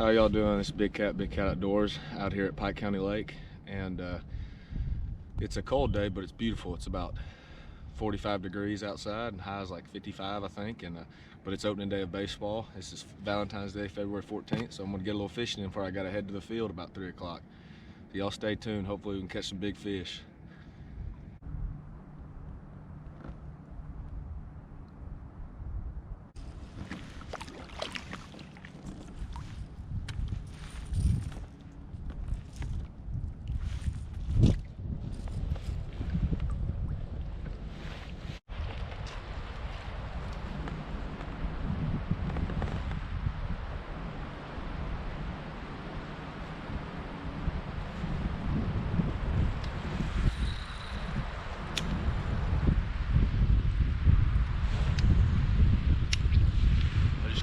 How y'all doing? It's Big Cat Outdoors out here at Pike County Lake, and it's a cold day, but it's beautiful. It's about 45 degrees outside and highs like 55, I think. And but it's opening day of baseball. This is Valentine's Day, February 14th, so I'm gonna get a little fishing in before I gotta head to the field about 3 o'clock. So y'all stay tuned. Hopefully we can catch some big fish.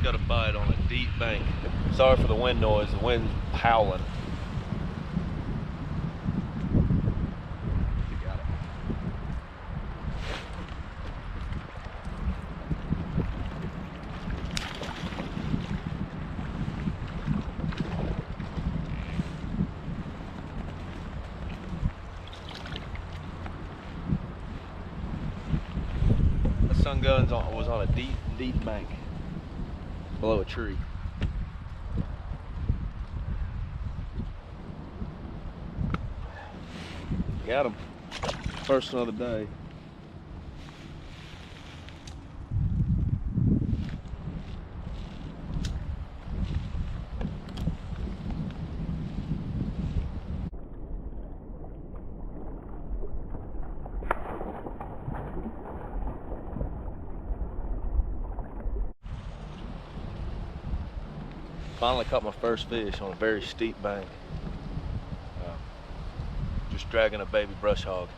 Got a bite on a deep bank. Sorry for the wind noise, the wind's howling. You got it. The sun gun was on a deep bank below a tree. Got him. First one of the day. Finally caught my first fish on a very steep bank. Just dragging a baby brush hog.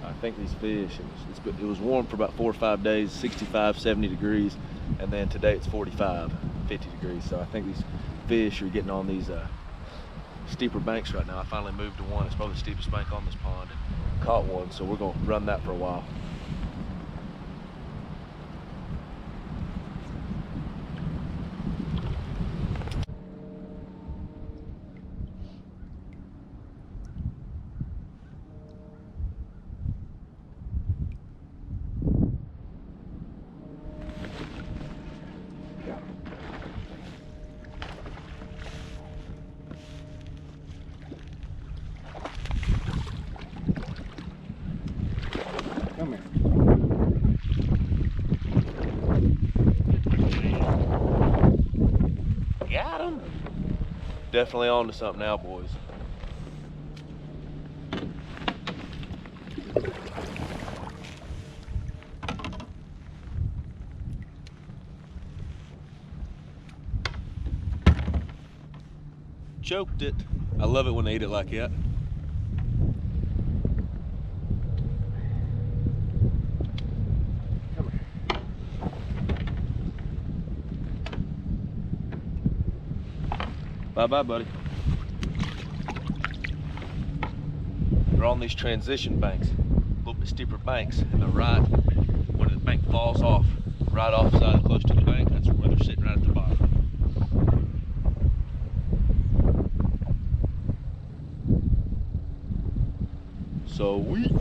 I think these fish, it was warm for about 4 or 5 days, 65, 70 degrees, and then today it's 45, 50 degrees. So I think these fish are getting on these steeper banks right now. I finally moved to one. It's probably the steepest bank on this pond, and caught one, so we're gonna run that for a while. Come here. Got him. Definitely on to something now, boys. Choked it. I love it when they eat it like that. Bye-bye, buddy. They're on these transition banks, a little bit steeper banks, and they're right when the bank falls off, right offside close to the bank. That's where they're sitting, right at the bottom. Sweet.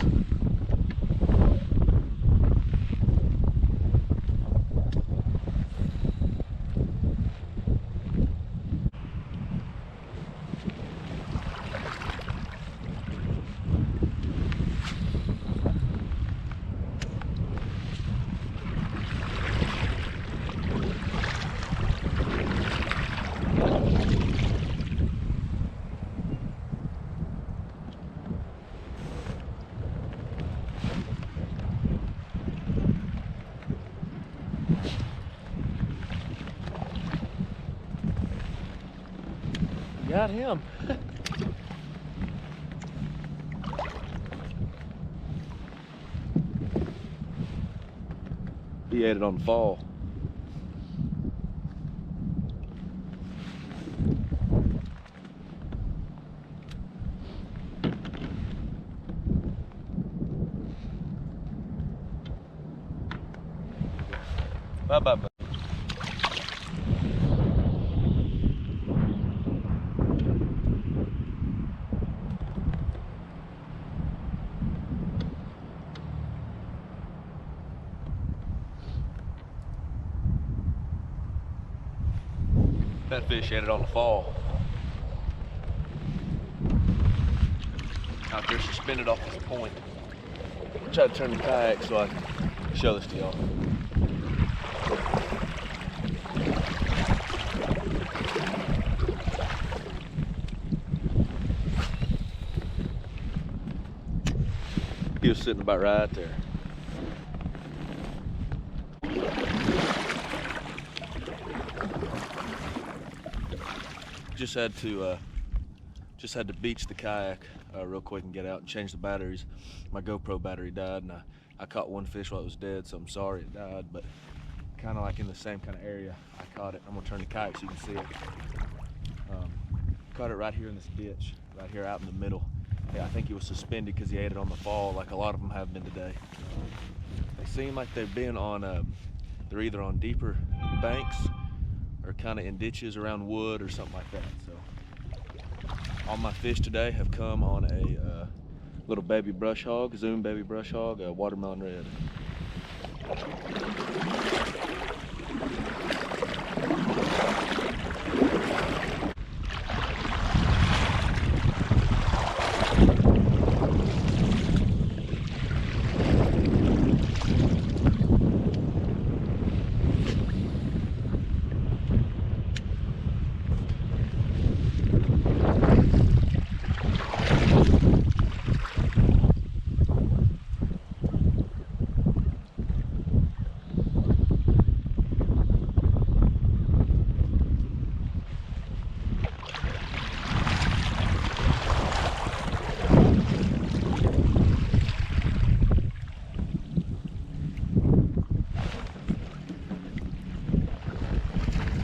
Got him. He ate it on the fall. Bye-bye. That fish had it on the fall. Out there suspended off this point. I'll try to turn the kayak so I can show this to y'all. He was sitting about right there. Just had to beach the kayak real quick and get out and change the batteries. My GoPro battery died, and I caught one fish while it was dead, so I'm sorry it died, but kind of like in the same kind of area I caught it. I'm gonna turn the kayak so you can see it. Caught it right here in this ditch, right here out in the middle. Yeah, I think he was suspended because he ate it on the fall, like a lot of them have been today. They seem like they've been on, they're either on deeper banks or kind of in ditches around wood or something like that. So all my fish today have come on a little baby brush hog, Zoom baby brush hog, a watermelon red.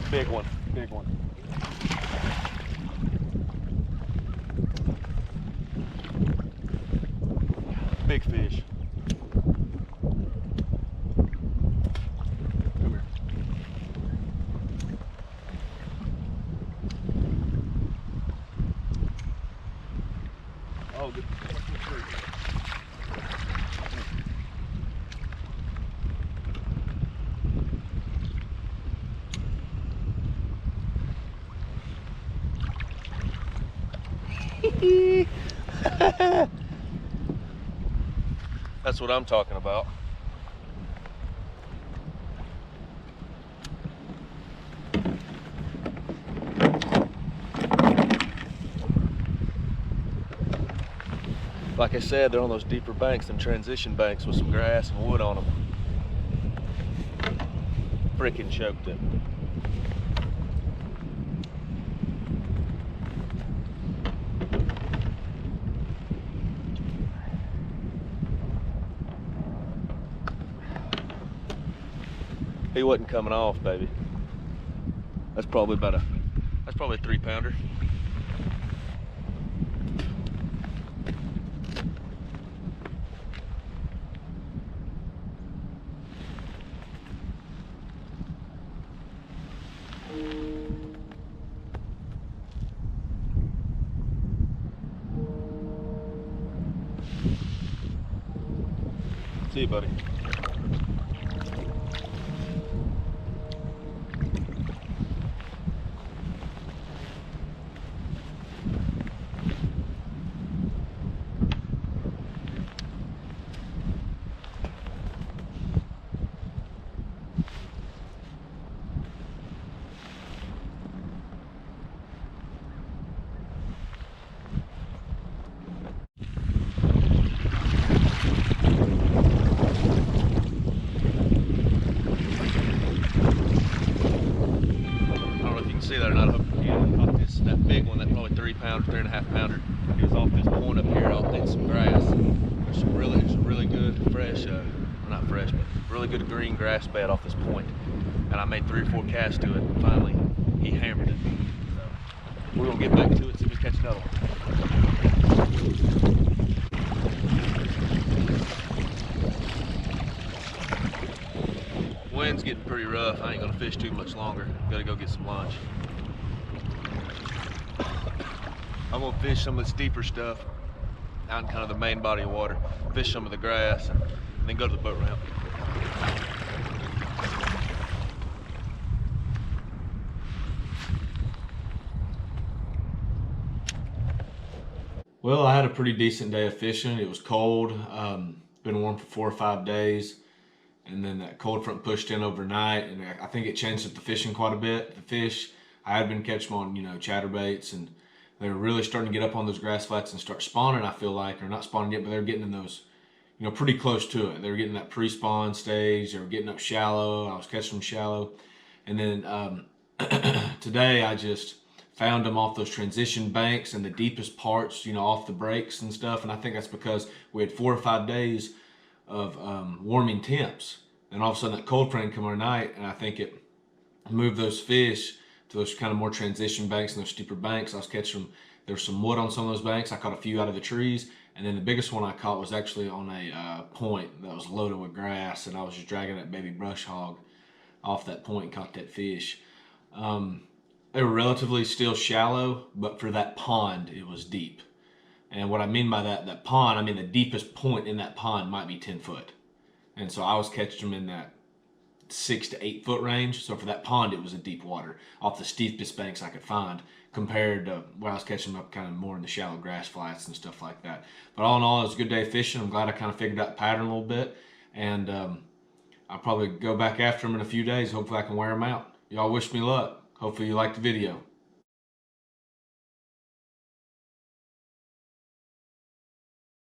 Big one, big one. Big fish. Come here. Oh, good. That's what I'm talking about. Like I said, they're on those deeper banks, them transition banks with some grass and wood on them. Freaking choked it. He wasn't coming off, baby. That's probably a 3-pounder. See you, buddy. See that or not? I hope you can. Off this, that big one, that probably 3-pounder, 3.5-pounder. He was off this point up here, off in some grass. There's some really good fresh, well, not fresh, but really good green grass bed off this point. And I made 3 or 4 casts to it, and finally he hammered it. So we're gonna get back to it, see if we catch another one. Wind's getting pretty rough. I ain't gonna fish too much longer. Gotta go get some lunch. I'm gonna fish some of this deeper stuff out in kind of the main body of water, fish some of the grass, and then go to the boat ramp. Well, I had a pretty decent day of fishing. It was cold, been warm for 4 or 5 days, and then that cold front pushed in overnight, and I think it changed up the fishing quite a bit. The fish, I had been catching them on, chatterbaits, and they were really starting to get up on those grass flats and start spawning, I feel like, or not spawning yet, but they were getting in those, pretty close to it. They were getting that pre-spawn stage, they were getting up shallow, I was catching them shallow, and then today I just found them off those transition banks and the deepest parts, off the breaks and stuff. And I think that's because we had 4 or 5 days of warming temps. And all of a sudden that cold front come overnight, and I think it moved those fish to those kind of more transition banks and those steeper banks. I was catching them. There was some wood on some of those banks. I caught a few out of the trees. And then the biggest one I caught was actually on a point that was loaded with grass. And I was just dragging that baby brush hog off that point and caught that fish. They were relatively still shallow, but for that pond, it was deep. And what I mean by that pond, I mean the deepest point in that pond might be 10 foot. And so I was catching them in that 6 to 8 foot range. So for that pond, it was a deep water off the steepest banks I could find, compared to where I was catching them up kind of more in the shallow grass flats and stuff like that. But all in all, it was a good day of fishing. I'm glad I kind of figured out the pattern a little bit. And I'll probably go back after them in a few days. Hopefully I can wear them out. Y'all wish me luck. Hopefully you liked the video.